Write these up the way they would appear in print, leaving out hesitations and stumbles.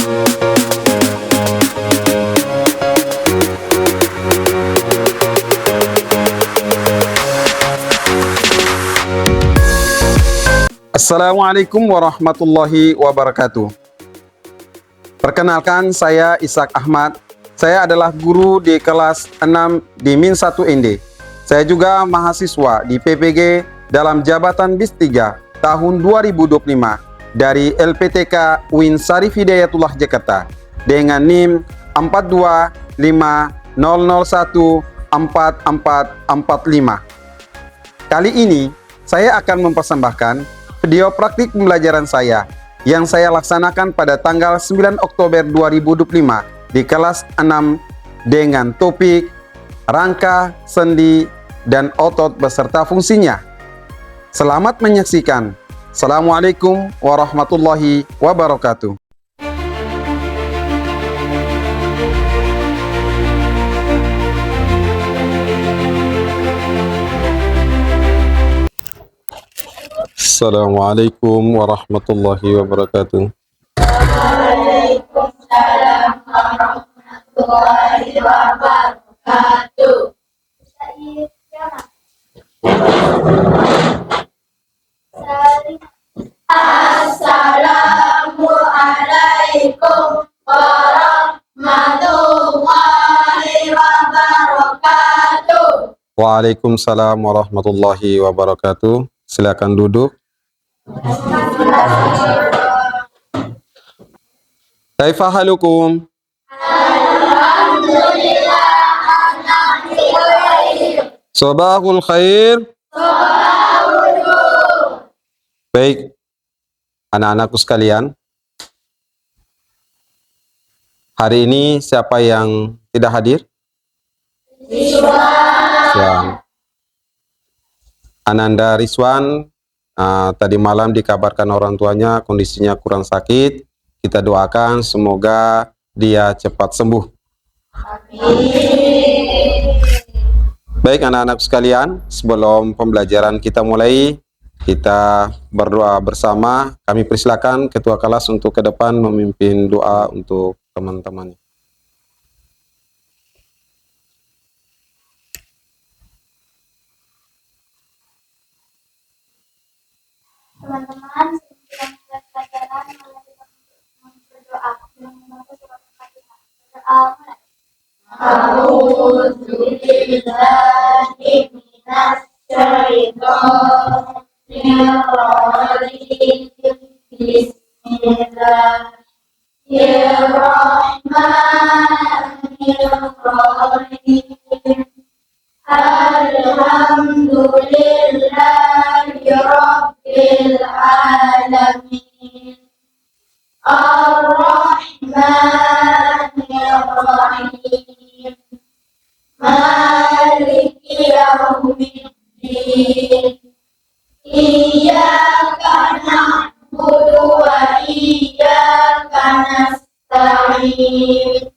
Assalamualaikum warahmatullahi wabarakatuh. Perkenalkan, saya Ishak Ahmad. Saya adalah guru di kelas 6 di Min 1 ND. Saya juga mahasiswa di PPG dalam jabatan BIS 3 tahun 2025 dari LPTK UIN Syarif Hidayatullah Jakarta dengan NIM 42500144445. Kali ini saya akan mempersembahkan video praktik pembelajaran saya yang saya laksanakan pada tanggal 9 Oktober 2025 di kelas 6 dengan topik rangka, sendi, dan otot beserta fungsinya. Selamat menyaksikan. Assalamualaikum warahmatullahi wabarakatuh. Assalamualaikum warahmatullahi wabarakatuh. Waalaikumsalam warahmatullahi wabarakatuh. Assalamualaikum warahmatullahi wabarakatuh. Waalaikumsalam warahmatullahi wabarakatuh. Silakan duduk. Kaifa halukum? Alhamdulillah, ana bi khair. Sabahul khair. Baik, anak-anakku sekalian. Hari ini siapa yang tidak hadir? Rizwan. Ananda Rizwan tadi malam dikabarkan orang tuanya kondisinya kurang sakit. Kita doakan semoga dia cepat sembuh. Amin. Baik anak-anak sekalian, sebelum pembelajaran kita mulai, kita berdoa bersama. Kami persilakan ketua kelas untuk ke depan memimpin doa untuk teman-teman. Teman-teman, sebelum kita mulai pelajaran, mari kita berdoa dengan membaca surat Al-Fatihah. Berdoa mulai. A'udzubillahi minasyaitonir rajim. Bismillahirrahmanirrahim. Alhamdulillahi Rabbil Alamin. Ar-Rahmanir-Rahim. Maliki Yaumiddin. Iyyaka na'budu wa iyyaka nasta'in.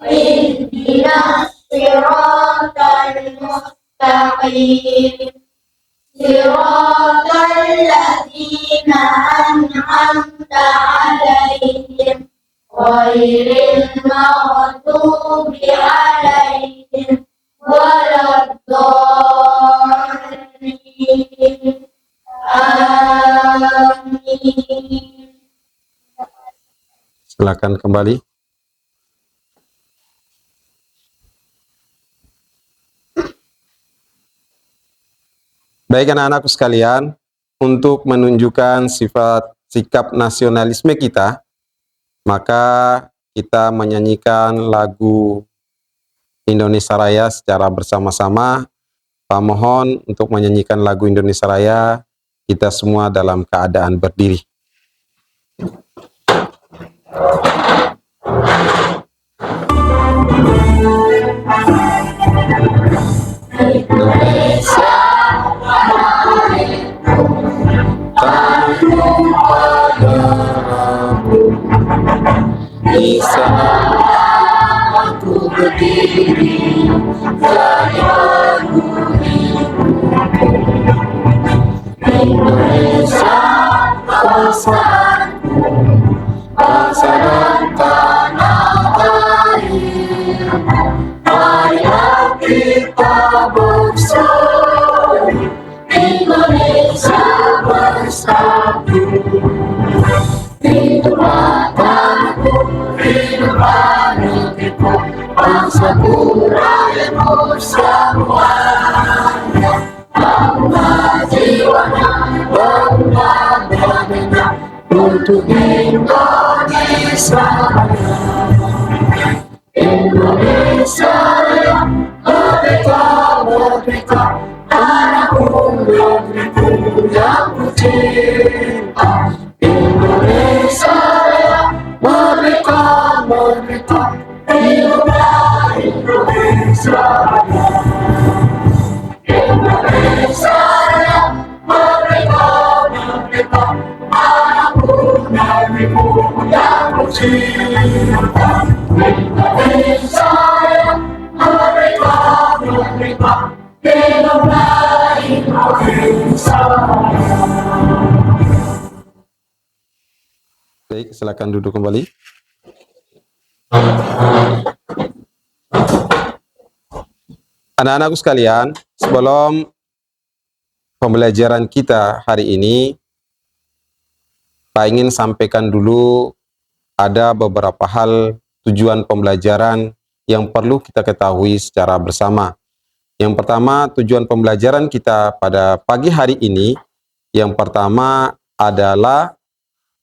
Ihdinas siratal mustaqim. Siratal ladzina an'amta 'alaihim ghairil maghdubi 'alaihim waladdallin. Amin. Silakan kembali. Baik anak-anakku sekalian, untuk menunjukkan sikap nasionalisme kita, maka kita menyanyikan lagu Indonesia Raya secara bersama-sama. Pak mohon untuk menyanyikan lagu Indonesia Raya, kita semua dalam keadaan berdiri. Indonesia di sana aku berdiri dari Indonesia, bangsa dan hiduplah negeriku, bangsaku, rakyatku semuanya. Bangunlah jiwanya, bangunlah berdeka untuk Indonesia Raya. Indonesia Raya, merdeka, merdeka, tanahku, negeriku yang ku cinta. Indonesia Raya, merdeka, merdeka, hiduplah Indonesia Raya. Indonesia Raya, merdeka, merdeka, tanahku, negeriku yang ku cinta. Indonesia Raya, merdeka, merdeka, hiduplah Indonesia Raya. Baik, silakan duduk kembali. Anak-anakku sekalian, sebelum pembelajaran kita hari ini, Pak ingin sampaikan dulu ada beberapa hal tujuan pembelajaran yang perlu kita ketahui secara bersama. Yang pertama, tujuan pembelajaran kita pada pagi hari ini, yang pertama adalah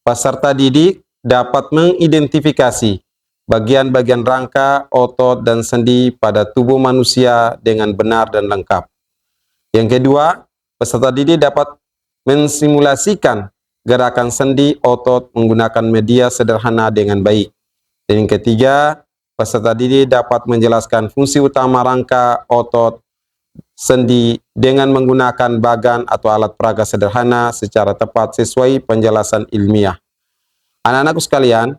peserta didik dapat mengidentifikasi bagian-bagian rangka, otot, dan sendi pada tubuh manusia dengan benar dan lengkap. Yang kedua, peserta didik dapat mensimulasikan gerakan sendi, otot menggunakan media sederhana dengan baik. Dan yang ketiga, peserta didik dapat menjelaskan fungsi utama rangka, otot, sendi dengan menggunakan bagan atau alat peraga sederhana secara tepat sesuai penjelasan ilmiah. Anak-anakku sekalian,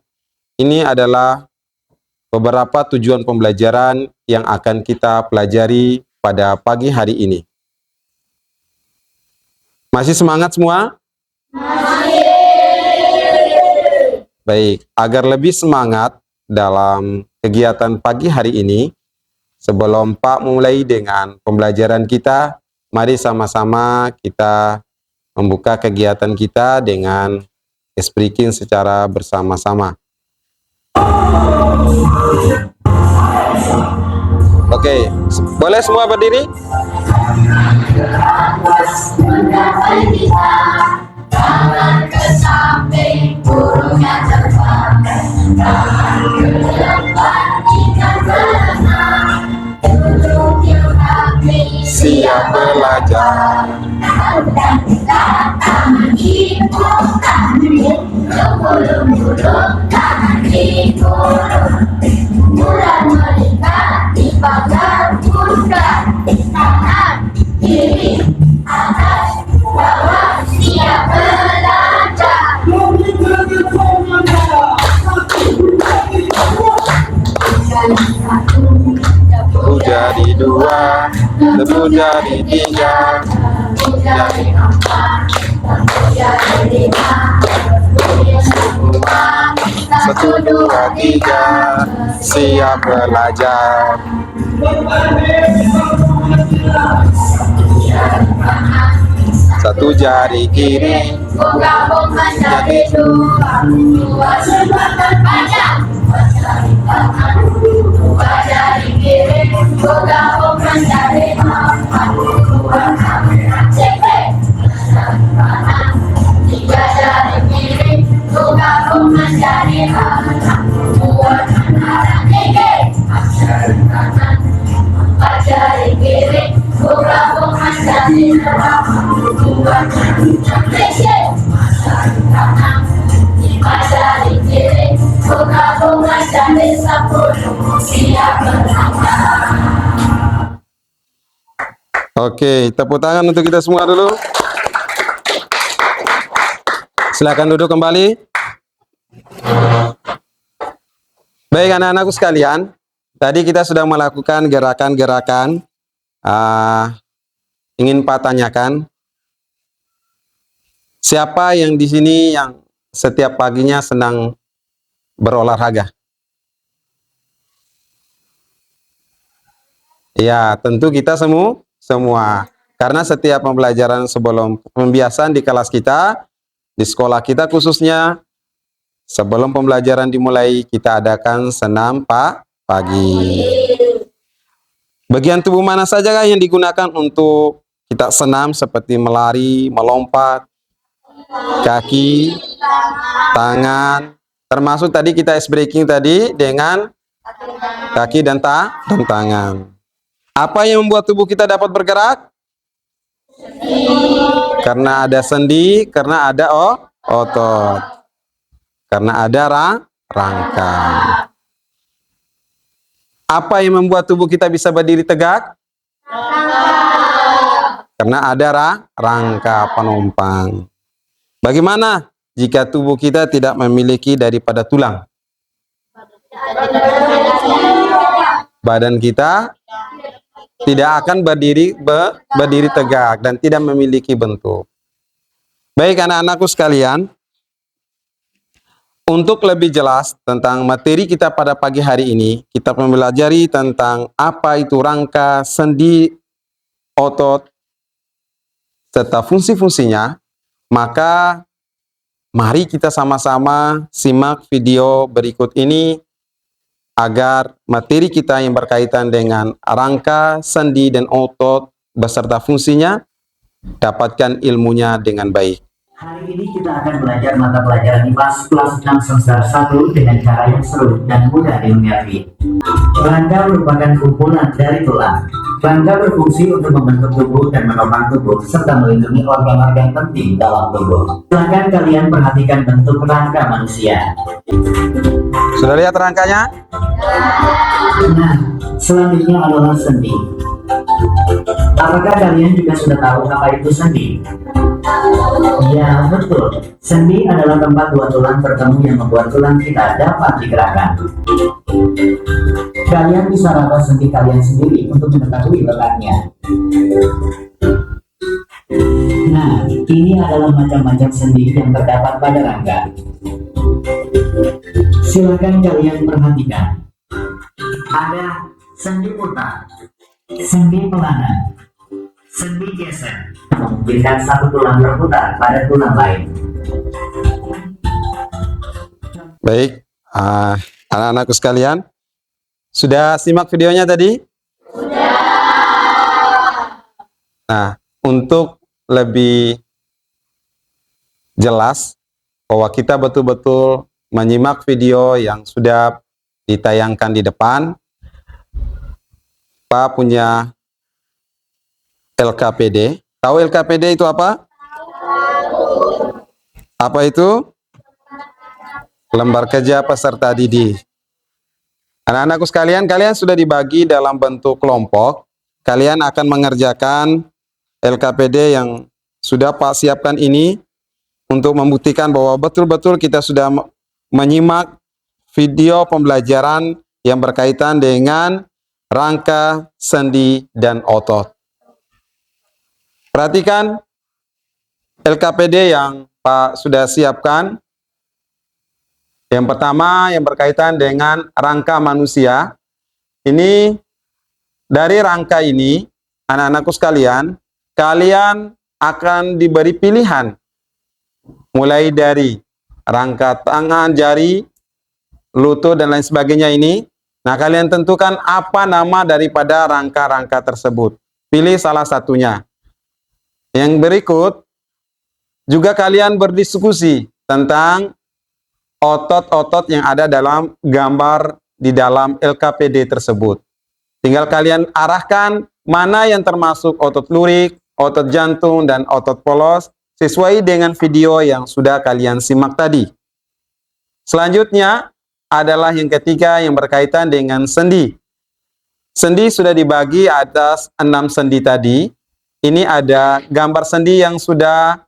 ini adalah beberapa tujuan pembelajaran yang akan kita pelajari pada pagi hari ini. Masih semangat semua? Masih. Baik, agar lebih semangat dalam kegiatan pagi hari ini, sebelum Pak mulai dengan pembelajaran kita, mari sama-sama kita membuka kegiatan kita dengan speaking secara bersama-sama. Oke, boleh semua berdiri? Tangan ke samping, burungnya terbang. Tangan ke depan, ikan berenang. Duduk di rapi, siap belajar. Tangan ikut kaki, jempol-jempol tangan ikut. Mulai melihat di pagar buka. Tangan kiri, atas, bawah, siap belajar. Debu jadi dua, debu jadi tiga, Debu jadi empat, debu jadi lima, debu semua. satu, dua, tiga, siap belajar. Satu jari kiri, Gabung menjadi dua, dua semakin panjang. Jari kanan, dua jari kiri, gabung menjadi empat, dua kamera CP. Jari kanan, tiga jari kiri, gabung menjadi enam, dua kamera tinggi. Jari kanan, empat jari kiri, gabung menjadi enam, dua kamera tinggi. Jari kanan, lima jari kiri, gabung menjadi 10, siap berangkat. Oke, tepuk tangan untuk kita semua dulu. Silakan duduk kembali. Baik anak-anakku sekalian, tadi kita sudah melakukan gerakan-gerakan. Ingin Pak tanyakan, siapa yang di sini yang setiap paginya senang berolahraga? Ya, tentu kita semua. Karena setiap pembelajaran sebelum pembiasaan di kelas kita, di sekolah kita khususnya, Sebelum pembelajaran dimulai, kita adakan senam pagi. Bagian tubuh mana saja yang digunakan untuk kita senam seperti melari, melompat, kaki, tangan, termasuk tadi kita ice breaking tadi dengan kaki dan tangan. Apa yang membuat tubuh kita dapat bergerak? Karena ada sendi, karena ada otot, karena ada rangka. Apa yang membuat tubuh kita bisa berdiri tegak? Karena ada rangka penumpang. Bagaimana jika tubuh kita tidak memiliki daripada tulang? Badan kita tidak akan berdiri tegak dan tidak memiliki bentuk. Baik anak-anakku sekalian, untuk lebih jelas tentang materi kita pada pagi hari ini, kita mempelajari tentang apa itu rangka, sendi, otot, serta fungsi-fungsinya. Maka mari kita sama-sama simak video berikut ini agar materi kita yang berkaitan dengan rangka, sendi, dan otot beserta fungsinya dapatkan ilmunya dengan baik. Hari ini kita akan belajar mata pelajaran IPAS kelas 6 semester 1 dengan cara yang seru dan mudah dimengerti. Rangka merupakan kumpulan dari tulang. Rangka berfungsi untuk membentuk tubuh dan menopang tubuh serta melindungi organ-organ penting dalam tubuh. Silakan kalian perhatikan bentuk rangka manusia. Sudah lihat rangkanya? Nah, selanjutnya adalah sendi. Apakah kalian juga sudah tahu apa itu sendi? Ya, betul. Sendi adalah tempat dua tulang bertemu yang membuat tulang kita dapat digerakkan. Kalian bisa raba sendi kalian sendiri untuk mengetahui letaknya. Nah, ini adalah macam-macam sendi yang terdapat pada rangka. Silakan kalian perhatikan. Ada sendi putar, sendi pelana, sendi geser, memungkinkan satu tulang berputar pada tulang lain. Baik, anak-anakku sekalian, sudah simak videonya tadi? Sudah. Nah, untuk lebih jelas bahwa kita betul-betul menyimak video yang sudah ditayangkan di depan, Pak punya LKPD. Tahu LKPD itu apa? Apa itu? Lembar kerja peserta didik. Anak-anakku sekalian, kalian sudah dibagi dalam bentuk kelompok. Kalian akan mengerjakan LKPD yang sudah Pak siapkan ini untuk membuktikan bahwa betul-betul kita sudah menyimak video pembelajaran yang berkaitan dengan rangka, sendi, dan otot. Perhatikan LKPD yang Pak sudah siapkan. Yang pertama yang berkaitan dengan rangka manusia. Ini dari rangka ini, anak-anakku sekalian, kalian akan diberi pilihan. Mulai dari rangka tangan, jari, lutut, dan lain sebagainya ini. Nah, kalian tentukan apa nama daripada rangka-rangka tersebut. Pilih salah satunya. Yang berikut, juga kalian berdiskusi tentang otot-otot yang ada dalam gambar di dalam LKPD tersebut. Tinggal kalian arahkan mana yang termasuk otot lurik, otot jantung, dan otot polos sesuai dengan video yang sudah kalian simak tadi. Selanjutnya adalah yang ketiga yang berkaitan dengan sendi. Sendi sudah dibagi atas 6 sendi tadi. Ini ada gambar sendi yang sudah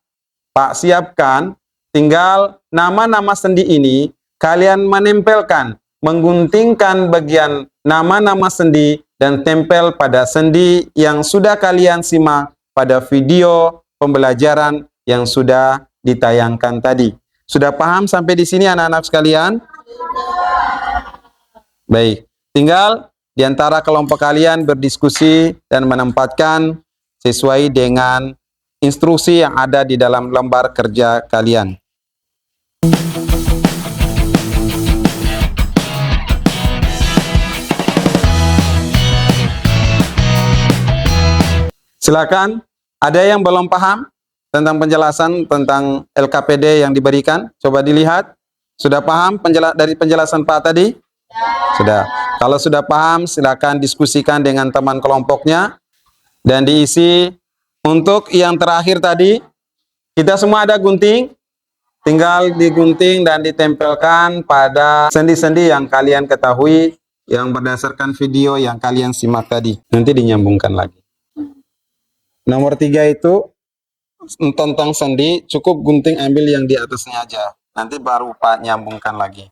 Pak siapkan. Tinggal nama-nama sendi ini kalian menempelkan, mengguntingkan bagian nama-nama sendi dan tempel pada sendi yang sudah kalian simak pada video pembelajaran yang sudah ditayangkan tadi. Sudah paham sampai di sini anak-anak sekalian? Baik, tinggal di antara kelompok kalian berdiskusi dan menempatkan sesuai dengan instruksi yang ada di dalam lembar kerja kalian. Silakan. Ada yang belum paham tentang penjelasan tentang LKPD yang diberikan? Coba dilihat. Sudah paham dari penjelasan Pak tadi? Sudah. Kalau sudah paham, silakan diskusikan dengan teman kelompoknya dan diisi. Untuk yang terakhir tadi, kita semua ada gunting. Tinggal digunting dan ditempelkan pada sendi-sendi yang kalian ketahui yang berdasarkan video yang kalian simak tadi. Nanti dinyambungkan lagi. Nomor 3 itu tentang sendi, cukup gunting ambil yang di atasnya aja. Nanti baru Pak nyambungkan lagi.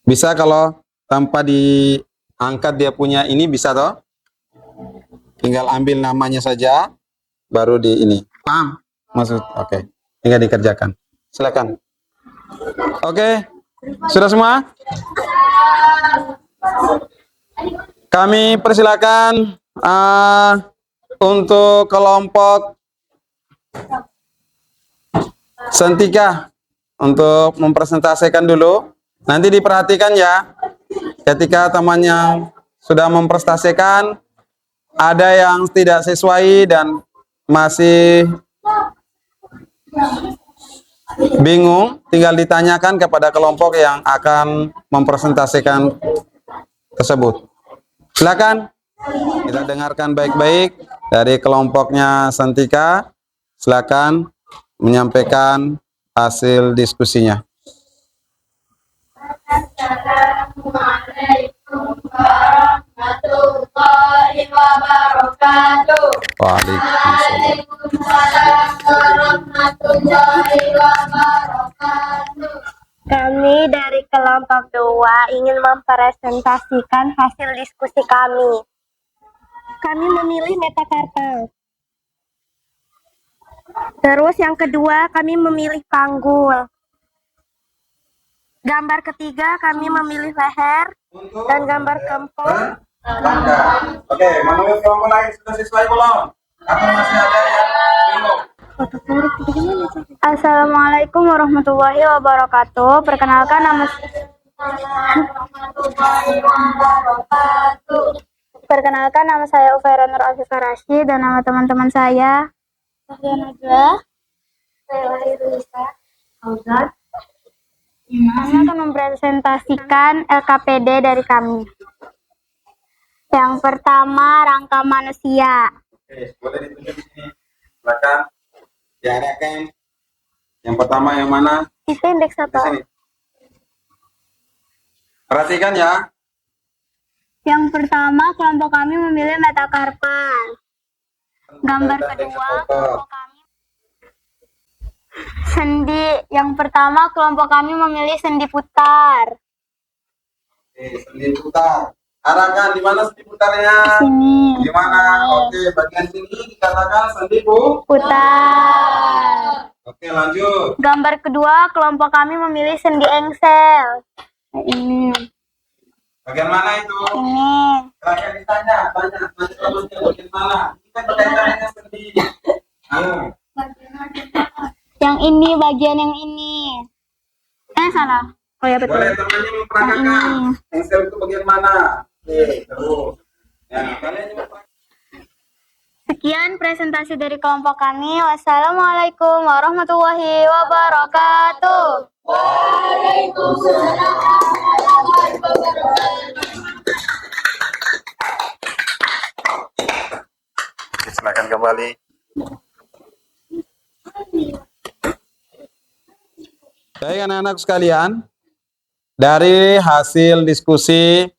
Bisa kalau tanpa diangkat dia punya ini bisa toh? Tinggal ambil namanya saja, baru di ini. Paham? Maksud? Oke. Tinggal dikerjakan. Silakan. Oke, sudah semua? Kami persilakan untuk kelompok Sentika untuk mempresentasikan dulu. Nanti diperhatikan ya, ketika temannya sudah mempresentasikan, ada yang tidak sesuai dan masih bingung, tinggal ditanyakan kepada kelompok yang akan mempresentasikan tersebut. Silakan kita dengarkan baik-baik dari kelompoknya Sentika. Silakan menyampaikan hasil diskusinya. Assalamualaikum warahmatullahi wabarakatuh. Waalaikumsalam. Waalaikumsalam warahmatullahi wabarakatuh. Kami dari kelompok 2 ingin mempresentasikan hasil diskusi kami. Kami memilih metakarpal. Terus yang kedua kami memilih panggul. Gambar ketiga kami memilih leher dan gambar keempat. Oke, menurut kelompok lain sudah sesuai belum? Atau masih ada yang bingung? Assalamualaikum warahmatullahi wabarakatuh. Perkenalkan nama saya Ufaira Nur Afifah Rashid dan nama teman-teman saya Sofia Najwa, saya Lisa Fauzan. Kami akan mempresentasikan LKPD dari kami. Yang pertama, rangka manusia. Oke, boleh ditunjuk di sini. Silakan diarahkan. Yang pertama yang mana? Itu indeks Di apa? sini. Perhatikan ya. Yang pertama, kelompok kami memilih metakarpal. Gambar kedua, kelompok kami sendi. Yang pertama, kelompok kami memilih sendi putar. Oke, sendi putar. Arahkan di mana sendi putarnya? Sini. Di mana? Oke, bagian sini dikatakan sendi Putar. Oke, lanjut. Gambar kedua, kelompok kami memilih sendi engsel. Ini. Bagian mana itu? Ini. Silahkan ditanya, tanya terusnya bagian mana? Ini kan berkaitan dengan sendi. Ayo. Yang ini, bagian yang ini. Salah. Oh ya betul. Boleh temannya memperagakan. Engsel itu bagian mana? Oke, terus. Ya, kalian juga Sekian presentasi dari kelompok kami. Wassalamualaikum warahmatullahi wabarakatuh. Waalaikumsalam warahmatullahi wabarakatuh. silakan kembali. Baik anak-anak sekalian, dari hasil diskusi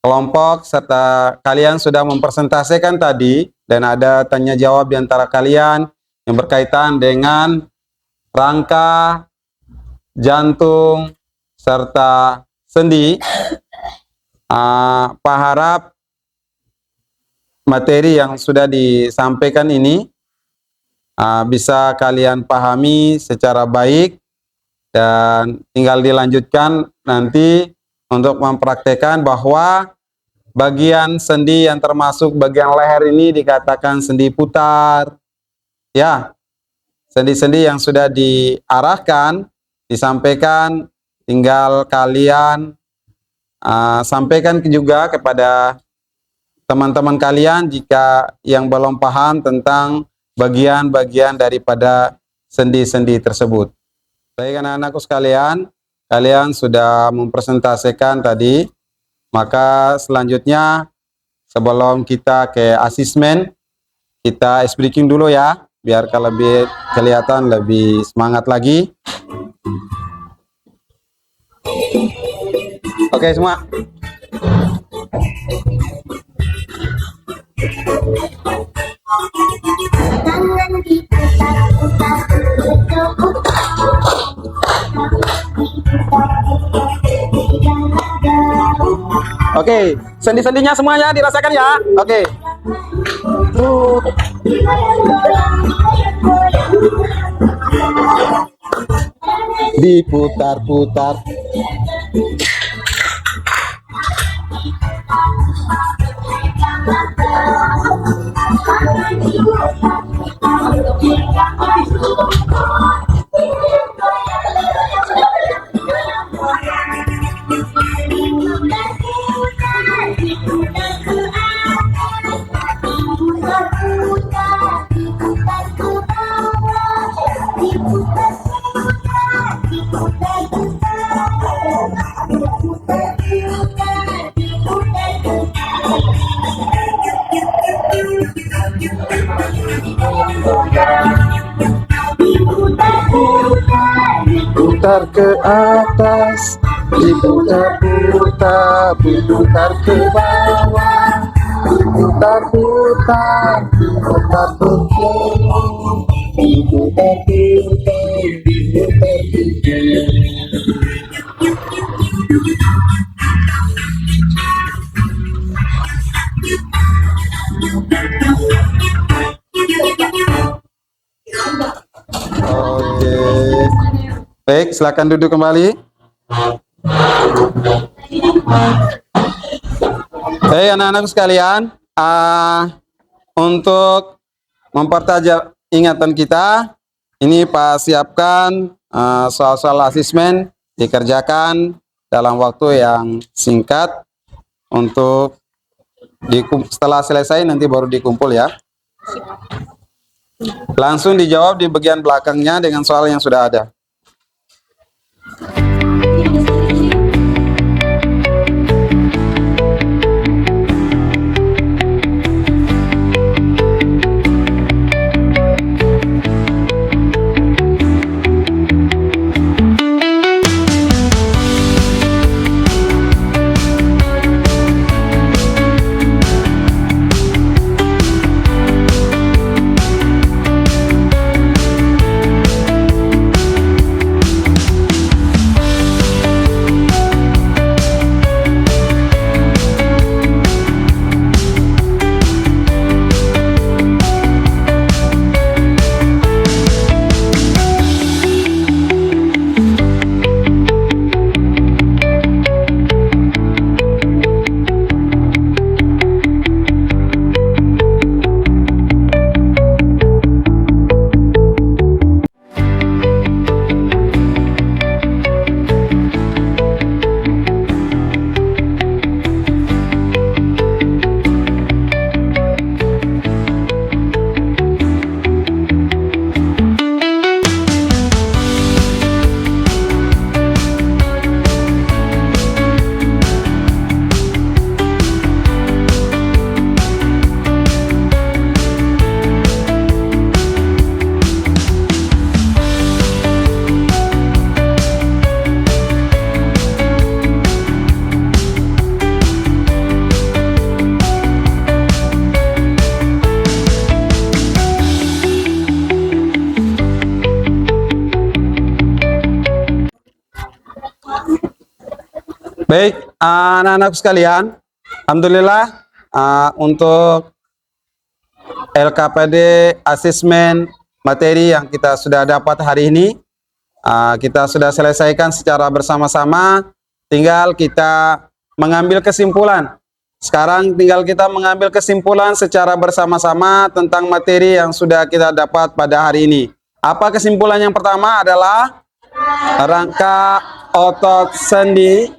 kelompok serta kalian sudah mempresentasikan tadi dan ada tanya jawab di antara kalian yang berkaitan dengan rangka, jantung, serta sendi. Pak harap materi yang sudah disampaikan ini bisa kalian pahami secara baik dan tinggal dilanjutkan nanti untuk mempraktekkan bahwa bagian sendi yang termasuk bagian leher ini dikatakan sendi putar. Ya, sendi-sendi yang sudah diarahkan, disampaikan, tinggal kalian sampaikan juga kepada teman-teman kalian jika yang belum paham tentang bagian-bagian daripada sendi-sendi tersebut. Baik anak-anakku sekalian, kalian sudah mempresentasikan tadi, maka selanjutnya sebelum kita ke asesmen, kita ice breaking dulu ya, biar lebih kelihatan lebih semangat lagi. Oke semua. Oke, sendi-sendinya semuanya dirasakan ya. Oke. Diputar-putar. Putar ke atas, diputar-putar, diputar ke bawah, diputar-putar, diputar-putar, diputar-putar, diputar-putar. Oke. Baik, silakan duduk kembali. Hei anak-anak sekalian, untuk mempertajam ingatan kita, ini Pak siapkan soal-soal asesmen dikerjakan dalam waktu yang singkat untuk setelah selesai nanti baru dikumpul ya. Langsung dijawab di bagian belakangnya dengan soal yang sudah ada. Baik, anak-anak sekalian, alhamdulillah untuk LKPD asesmen materi yang kita sudah dapat hari ini, kita sudah selesaikan secara bersama-sama, tinggal kita mengambil kesimpulan. Sekarang tinggal kita mengambil kesimpulan secara bersama-sama tentang materi yang sudah kita dapat pada hari ini. Apa kesimpulan yang pertama adalah rangka otot sendi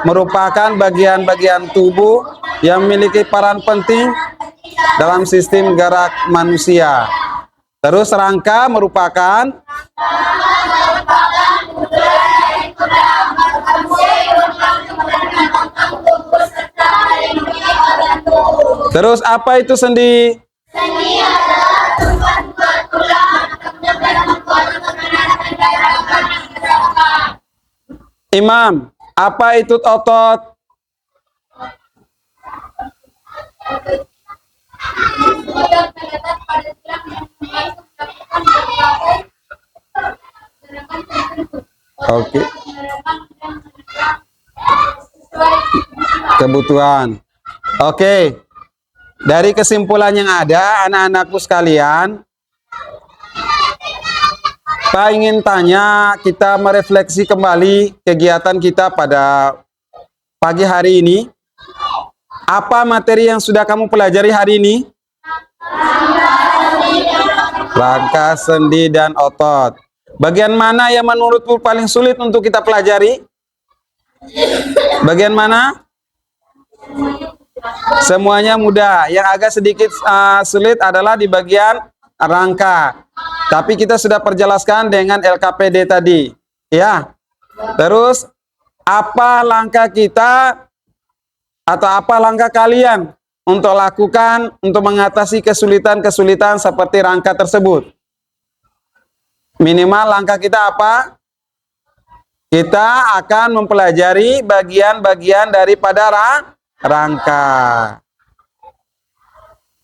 merupakan bagian-bagian tubuh yang memiliki peran penting dalam sistem gerak manusia. Terus rangka merupakan terus apa itu sendi? Imam, apa itu otot? Oke. Kebutuhan. Oke. Dari kesimpulan yang ada, anak-anakku sekalian, Pak ingin tanya, kita merefleksi kembali kegiatan kita pada pagi hari ini. Apa materi yang sudah kamu pelajari hari ini? Rangka, sendi, dan otot. Bagian mana yang menurutmu paling sulit untuk kita pelajari? Bagian mana? Semuanya mudah. Yang agak sedikit sulit adalah di bagian rangka. Tapi kita sudah perjelaskan dengan LKPD tadi. Ya. Terus, apa langkah kita atau apa langkah kalian untuk lakukan untuk mengatasi kesulitan-kesulitan seperti rangka tersebut? Minimal langkah kita apa? Kita akan mempelajari bagian-bagian daripada rangka.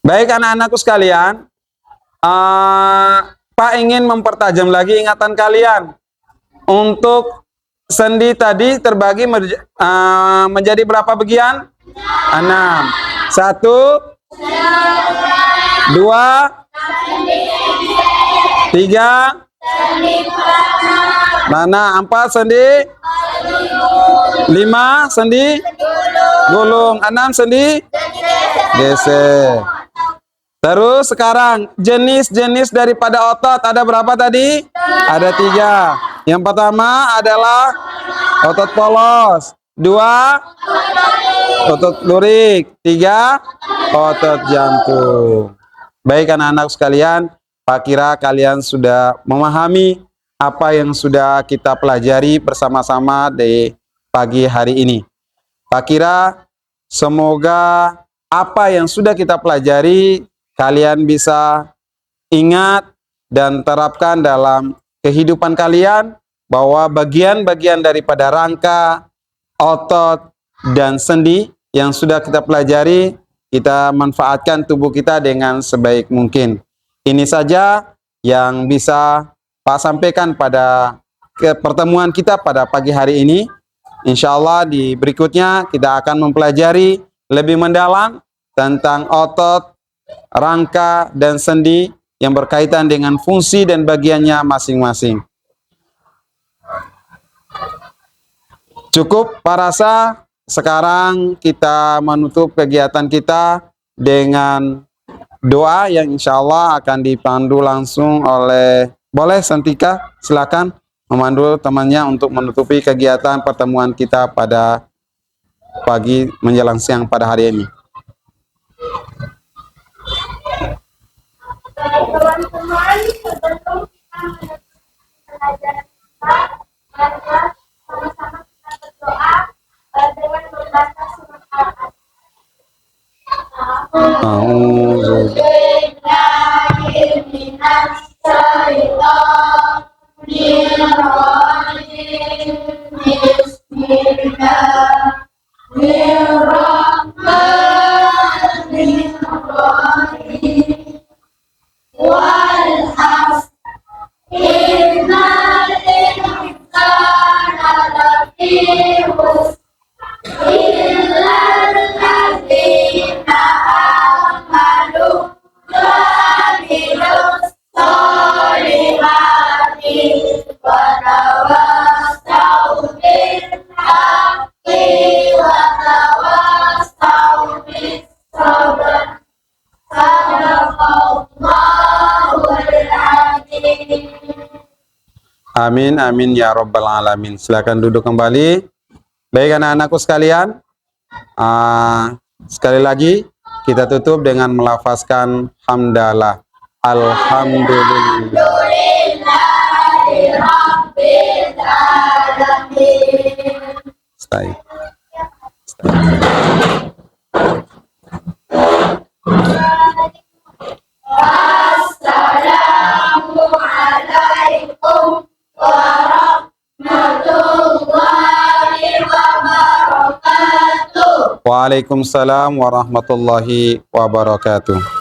Baik anak-anakku sekalian, Pak ingin mempertajam lagi ingatan kalian. Untuk sendi tadi terbagi menjadi berapa bagian? 6. 1, 2, 3, mana 4 sendi, 5 sendi gulung, 6 sendi geser. Terus sekarang jenis-jenis daripada otot ada berapa tadi? Ada 3. Yang pertama adalah otot polos, 2 otot lurik, 3 otot jantung. Baik anak-anak sekalian, Pak kira kalian sudah memahami apa yang sudah kita pelajari bersama-sama di pagi hari ini. Pak kira semoga apa yang sudah kita pelajari kalian bisa ingat dan terapkan dalam kehidupan kalian, bahwa bagian-bagian daripada rangka, otot, dan sendi yang sudah kita pelajari, kita manfaatkan tubuh kita dengan sebaik mungkin. Ini saja yang bisa Pak sampaikan pada pertemuan kita pada pagi hari ini. Insya Allah di berikutnya kita akan mempelajari lebih mendalam tentang otot, rangka, dan sendi yang berkaitan dengan fungsi dan bagiannya masing-masing. Cukup Pak rasa sekarang kita menutup kegiatan kita dengan doa yang insya Allah akan dipandu langsung oleh, boleh Santika silakan memandu temannya untuk menutupi kegiatan pertemuan kita pada pagi menjelang siang pada hari ini. Teman-teman, sebelum kita menutup pelajaran kita, marilah sama-sama kita berdoa dengan membaca surat Al-Fatihah. Amin, amin ya Rabbal Alamin. Silakan duduk kembali. Baik anak-anakku sekalian, Sekali lagi, kita tutup dengan melafazkan hamdalah. Alhamdulillah. Stay. Assalamualaikum warahmatullahi wabarakatuh. Waalaikumsalam warahmatullahi wabarakatuh.